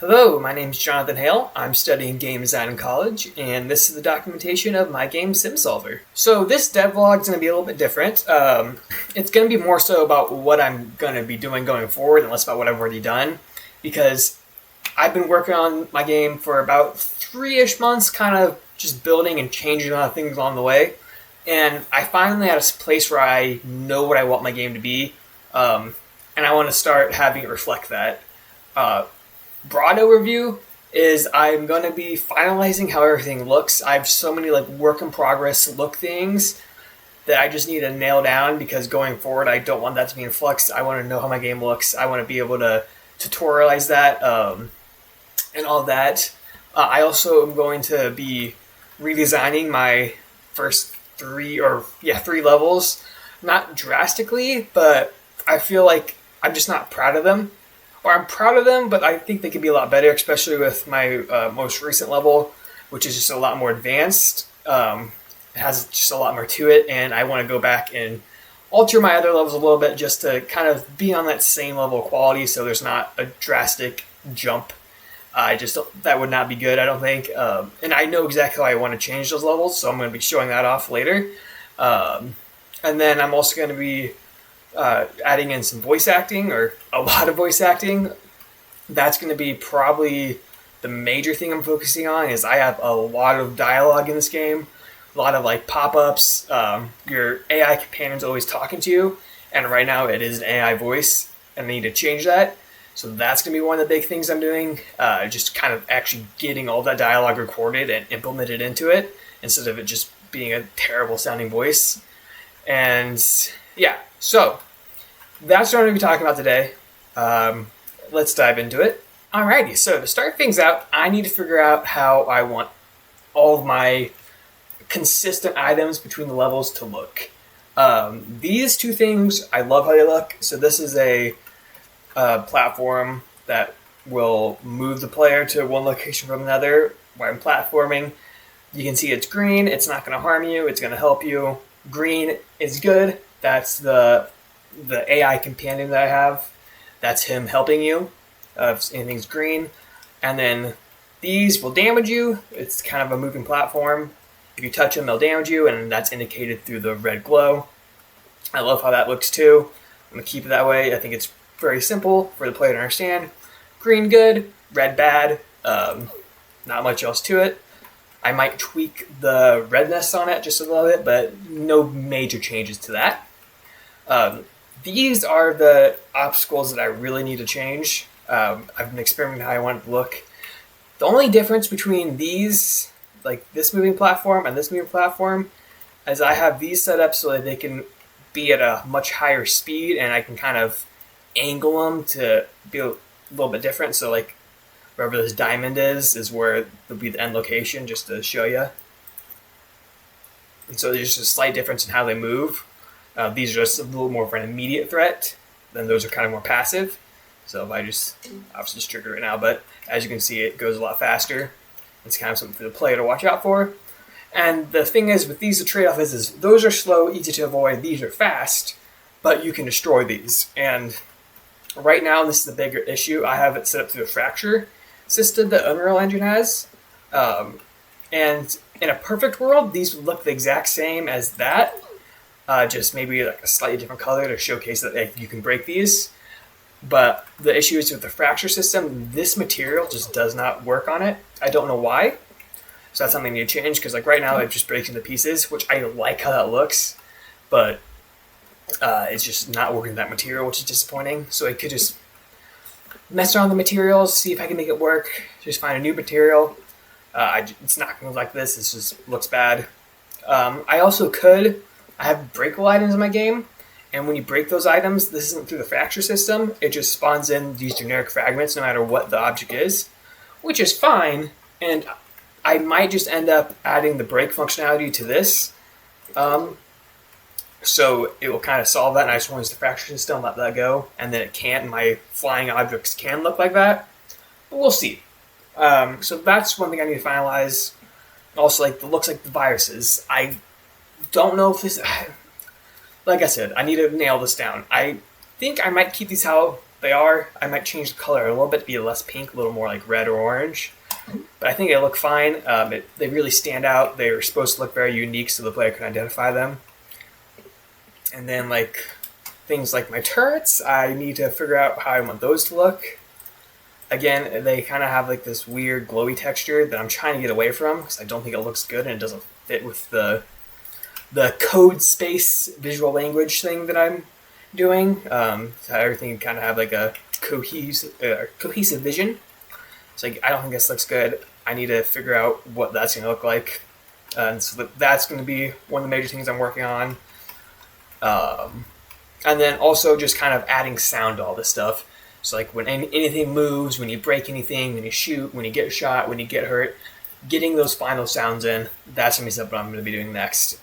Hello, my name is Jonathan Haile. I'm studying game design in college, and this is the documentation of my game SimSolver. So this devlog is going to be a little bit different. It's going to be more so about what I'm going to be doing going forward and less about what I've already done, because I've been working on my game for about 3-ish months, kind of just building and changing a lot of things along the way. And I finally had a place where I know what I want my game to be, and I want to start having it reflect that. Broad overview is I'm going to be finalizing how everything looks. I have so many work in progress look things that I just need to nail down, because going forward I don't want that to be in flux. I want to know how my game looks. I want to be able to tutorialize that and all that. I also am going to be redesigning my first three levels. Not drastically, but I feel like I'm just not proud of them. Or I'm proud of them, but I think they could be a lot better, especially with my most recent level, which is just a lot more advanced. It has just a lot more to it, and I want to go back and alter my other levels a little bit just to kind of be on that same level of quality, so there's not a drastic jump. That would not be good, I don't think. And I know exactly how I want to change those levels, so I'm going to be showing that off later. And then I'm also going to be adding in some voice acting, or a lot of voice acting. That's going to be probably the major thing I'm focusing on. Is I have a lot of dialogue in this game, a lot of pop-ups. Your AI companion's always talking to you, and right now it is an AI voice, and I need to change that. So that's going to be one of the big things I'm doing, just kind of actually getting all that dialogue recorded and implemented into it, instead of it just being a terrible sounding voice. And yeah, so that's what I'm going to be talking about today. Let's dive into it. Alrighty, so to start things out, I need to figure out how I want all of my consistent items between the levels to look. These two things, I love how they look. So this is a platform that will move the player to one location from another while I'm platforming. You can see it's green. It's not going to harm you. It's going to help you. Green is good. That's the AI companion that I have. That's him helping you if anything's green. And then these will damage you. It's kind of a moving platform. If you touch them, they'll damage you, and that's indicated through the red glow. I love how that looks too. I'm going to keep it that way. I think it's very simple for the player to understand. Green good, red bad. Not much else to it. I might tweak the redness on it just a little bit, but no major changes to that. These are the obstacles that I really need to change. I've been experimenting how I want it to look. The only difference between these, like this moving platform and this moving platform, is I have these set up so that they can be at a much higher speed, and I can kind of angle them to be a little bit different. So wherever this diamond is where there'll be the end location, just to show you. And so there's just a slight difference in how they move. These are just a little more of an immediate threat, then those are kind of more passive. So if I obviously just trigger it now, but as you can see, it goes a lot faster. It's kind of something for the player to watch out for. And the thing is, with these, the trade-off is those are slow, easy to avoid. These are fast, but you can destroy these. And right now, this is the bigger issue. I have it set up through the fracture system that Unreal Engine has. And in a perfect world, these would look the exact same as that. Just maybe a slightly different color to showcase that you can break these. But the issue is with the fracture system, this material just does not work on it. I don't know why. So that's something I need to change, because right now it just breaks into pieces, which I like how that looks, but it's just not working with that material, which is disappointing. So I could just mess around with the materials, see if I can make it work, just find a new material. It's not going to look like this. It just looks bad. I have breakable items in my game, and when you break those items, this isn't through the fracture system. It just spawns in these generic fragments no matter what the object is, which is fine, and I might just end up adding the break functionality to this. So it will kind of solve that, and I just want to use the fracture system, let that go, and then it can't, and my flying objects can look like that. But we'll see. So that's one thing I need to finalize. Also, the looks like the viruses. I don't know if this... Like I said, I need to nail this down. I think I might keep these how they are. I might change the color a little bit to be less pink, a little more like red or orange. But I think they look fine. They really stand out. They're supposed to look very unique so the player can identify them. And then like things like my turrets, I need to figure out how I want those to look. Again, they kind of have like this weird glowy texture that I'm trying to get away from because I don't think it looks good and it doesn't fit with the code space visual language thing that I'm doing. So everything kind of have like a cohesive vision. It's like, I don't think this looks good. I need to figure out what that's going to look like. And so that's going to be one of the major things I'm working on. And then also just kind of adding sound to all this stuff. So like when anything moves, when you break anything, when you shoot, when you get shot, when you get hurt, getting those final sounds in, that's going to be something I'm going to be doing next.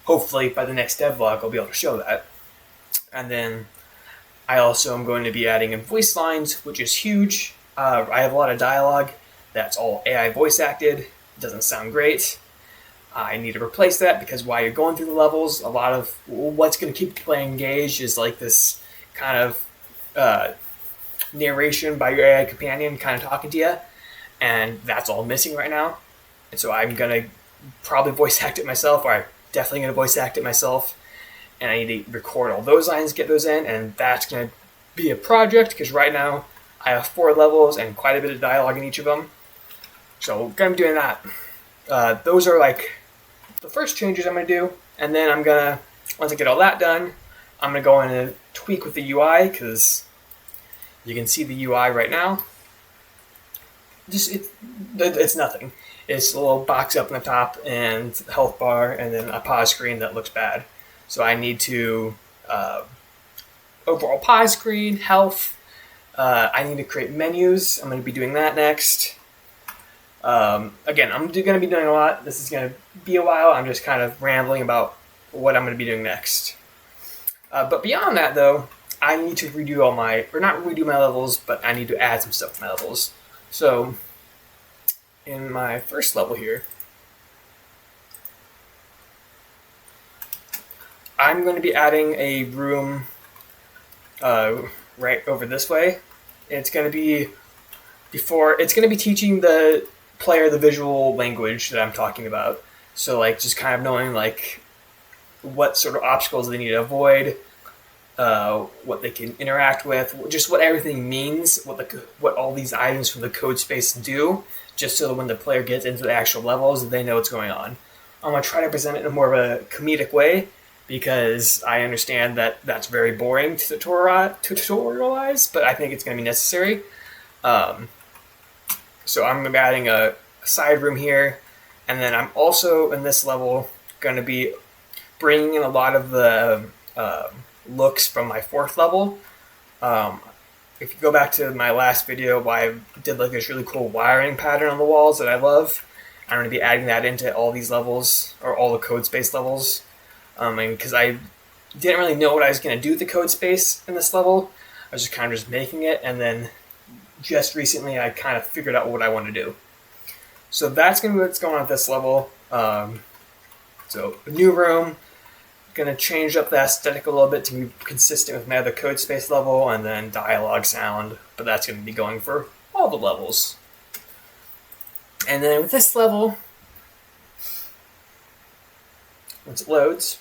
Hopefully by the next devlog I'll be able to show that. And then I also am going to be adding in voice lines, which is huge. I have a lot of dialogue that's all AI voice acted. It doesn't sound great. I need to replace that because while you're going through the levels, a lot of what's going to keep the player engaged is like this kind of narration by your AI companion kind of talking to you, and that's all missing right now. And so I'm going to probably voice act it myself, or I'm definitely going to voice act it myself, and I need to record all those lines, get those in, and that's going to be a project because right now I have 4 levels and quite a bit of dialogue in each of them. So I'm going to be doing that. Those are like the first changes I'm going to do, and then I'm going to, once I get all that done, I'm going to go in and tweak with the UI because you can see the UI right now. It's nothing. It's a little box up in the top and health bar and then a pause screen that looks bad. So I need to overall pause screen, health. I need to create menus. I'm going to be doing that next. Again, I'm going to be doing a lot. This is going to be a while. I'm just kind of rambling about what I'm going to be doing next. But beyond that, though, I need to redo all my, or not redo my levels, but I need to add some stuff to my levels. So, in my first level here, I'm going to be adding a room right over this way. It's going to be teaching the player the visual language that I'm talking about. So, like, just kind of knowing, like, what sort of obstacles they need to avoid, what they can interact with, just what everything means, what all these items from the code space do, just so that when the player gets into the actual levels, they know what's going on. I'm going to try to present it in more of a comedic way, because I understand that that's very boring to tutorialize, but I think it's going to be necessary. So I'm going to be adding a side room here, and then I'm also, in this level, going to be bringing in a lot of the looks from my 4th level. If you go back to my last video, I did like this really cool wiring pattern on the walls that I love. I'm going to be adding that into all these levels, or all the code space levels. And because I didn't really know what I was going to do with the code space in this level, I was just kind of just making it, and then just recently I kind of figured out what I want to do. So that's going to be what's going on at this level. So a new room, going to change up the aesthetic a little bit to be consistent with my other code space level, and then dialogue sound, but that's going to be going for all the levels. And then with this level, once it loads,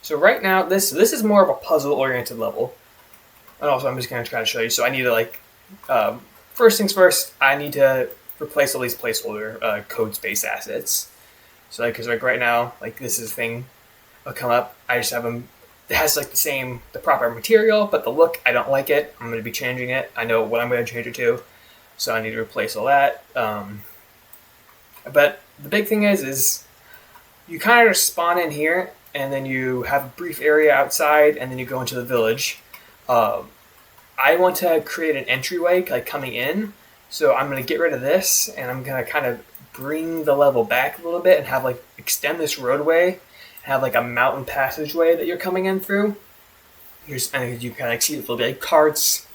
so right now this is more of a puzzle oriented level, and also I'm just going to try to show you. So I need to, like, first things first, I need to replace all these placeholder code space assets. So, like, because like right now, like, this is a thing will come up. I just have them. It has like the proper material, but the look, I don't like it. I'm going to be changing it. I know what I'm going to change it to, so I need to replace all that. But the big thing is you kind of spawn in here, and then you have a brief area outside, and then you go into the village. I want to create an entryway, like, coming in, so I'm going to get rid of this, and I'm going to kind of bring the level back a little bit and have, like, extend this roadway, have like a mountain passageway that you're coming in through. And you kind of see there'll be like carts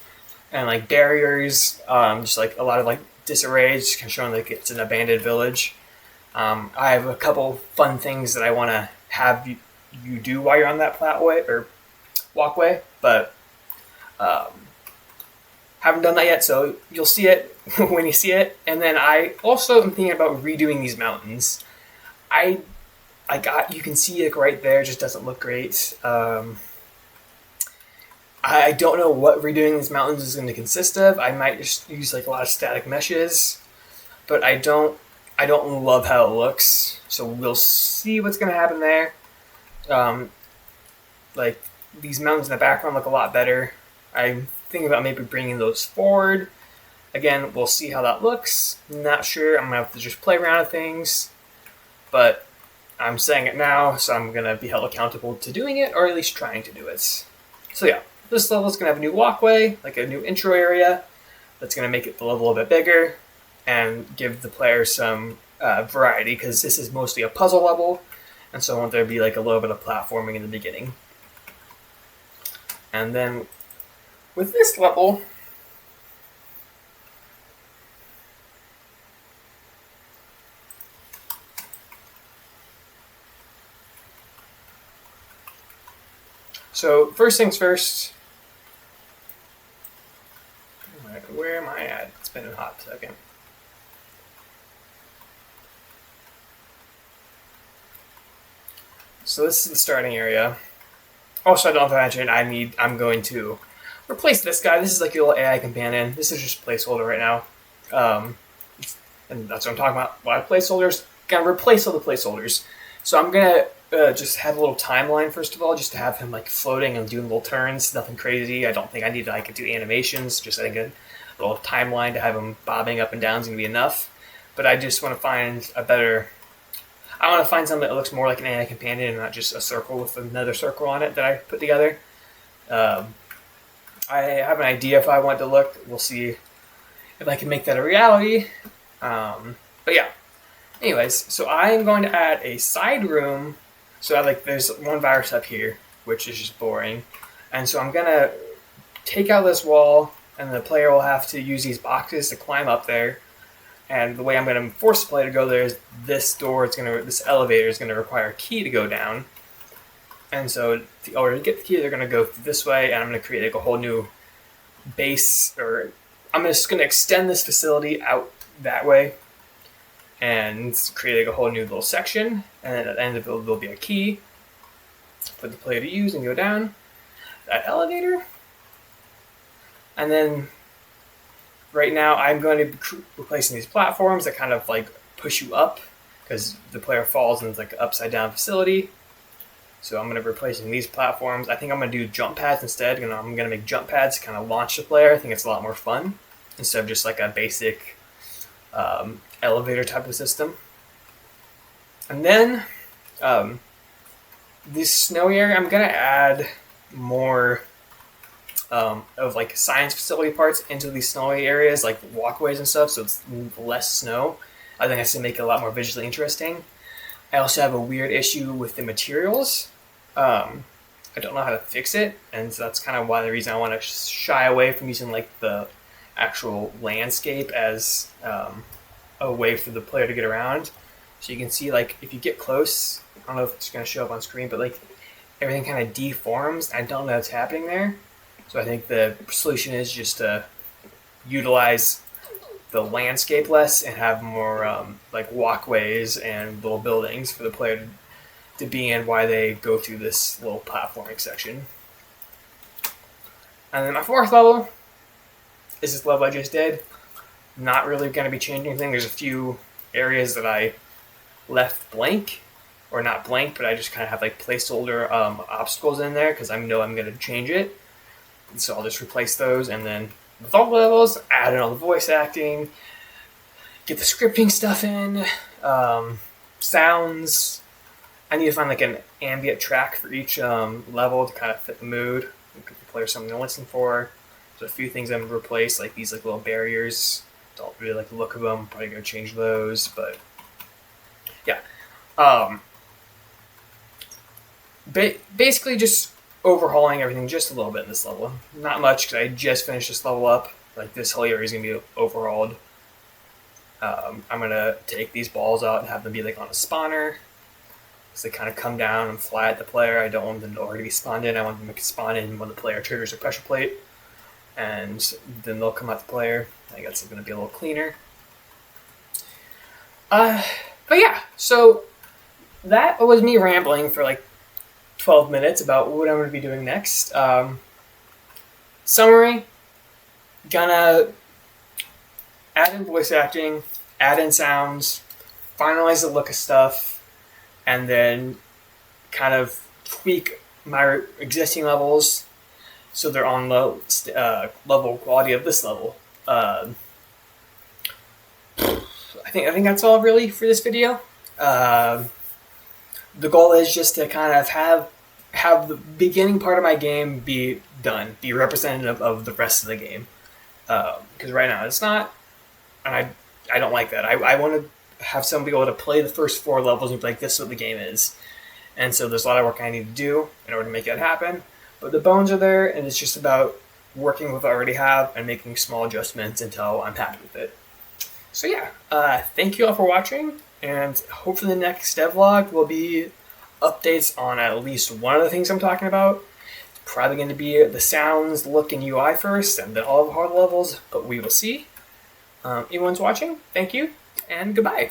and like barriers, just like a lot of like disarray, just kind of showing like it's an abandoned village. I have a couple fun things that I want to have you do while you're on that pathway, or walkway, but haven't done that yet, so you'll see it when you see it. And then I also am thinking about redoing these mountains. You can see it right there, it just doesn't look great. I don't know what redoing these mountains is going to consist of. I might just use like a lot of static meshes, but I don't love how it looks. So we'll see what's going to happen there. Like these mountains in the background look a lot better. I'm thinking about maybe bringing those forward. Again, we'll see how that looks. Not sure. I'm going to have to just play around with things, but I'm saying it now, so I'm going to be held accountable to doing it, or at least trying to do it. So yeah, this level is going to have a new walkway, like a new intro area, that's going to make the level a bit bigger and give the player some variety, because this is mostly a puzzle level, and so I want there to be like a little bit of platforming in the beginning. And then with this level, so first things first, where am I at? It's been a hot second. So this is the starting area. Also, I don't have to mention, I'm going to replace this guy. This is like your little AI companion. This is just a placeholder right now. And that's what I'm talking about. A lot of placeholders. Gonna replace all the placeholders. So I'm gonna just have a little timeline first of all, just to have him like floating and doing little turns. Nothing crazy. I don't think I need to do animations. Just I think a little timeline to have him bobbing up and down is gonna be enough. But I just want to find a better. I want to find something that looks more like an AI companion and not just a circle with another circle on it that I put together. I have an idea if I want it to look. We'll see if I can make that a reality. But yeah. Anyways, so I'm going to add a side room. So there's one virus up here, which is just boring. And so I'm going to take out this wall, and the player will have to use these boxes to climb up there. And the way I'm going to force the player to go there is this elevator is going to require a key to go down. And so in order to get the key, they're going to go this way, and I'm going to create like a whole new base, or I'm just going to extend this facility out that way and create like a whole new little section. And at the end of it, there'll be a key for the player to use and go down that elevator. And then right now, I'm going to be replacing these platforms that kind of like push you up, because the player falls in like an upside down facility. So I'm going to be replacing these platforms. I think I'm going to do jump pads instead. I'm going to make jump pads to kind of launch the player. I think it's a lot more fun instead of just like a basic elevator type of system. And then this snowy area, I'm going to add more of like science facility parts into these snowy areas, like walkways and stuff, so it's less snow. I think that's going to make it a lot more visually interesting. I also have a weird issue with the materials. I don't know how to fix it, and so that's kind of why the reason I want to shy away from using like the actual landscape as a way for the player to get around. So you can see like if you get close, I don't know if it's going to show up on screen, but like everything kind of deforms. I don't know what's happening there. So I think the solution is just to utilize the landscape less and have more like walkways and little buildings for the player to be in while they go through this little platforming section. And then my fourth level is this level I just did. Not really going to be changing anything. There's a few areas that I left blank, or not blank, but I just kind of have like placeholder obstacles in there because I know I'm going to change it. So I'll just replace those, and then with all the levels, add in all the voice acting, get the scripting stuff in, sounds. I need to find like an ambient track for each level to kind of fit the mood, give the player something to listen for. There's a few things I'm going to replace, like these like little barriers. Don't really like the look of them. Probably going to change those, but yeah. Basically just overhauling everything just a little bit in this level. Not much, because I just finished this level up. Like this whole area is going to be overhauled. I'm going to take these balls out and have them be like on a spawner. So they kind of come down and fly at the player. I don't want them to already be spawned in. I want them to spawn in when the player triggers a pressure plate, and then they'll come at the player. I guess it's going to be a little cleaner. But yeah, so that was me rambling for like 12 minutes about what I'm going to be doing next. Summary, gonna add in voice acting, add in sounds, finalize the look of stuff, and then kind of tweak my existing levels so they're on the level quality of this level. I think that's all really for this video. The goal is just to kind of have the beginning part of my game be done, be representative of the rest of the game. Because right now it's not, and I don't like that. I want to have somebody be able to play the first 4 levels and be like, this is what the game is. And so there's a lot of work I need to do in order to make that happen. But the bones are there, and it's just about working with what I already have and making small adjustments until I'm happy with it. So yeah, thank you all for watching, and hopefully the next devlog will be updates on at least one of the things I'm talking about. It's probably going to be the sounds, look, and UI first, and then all of the hard levels, but we will see. Everyone's watching, thank you, and goodbye.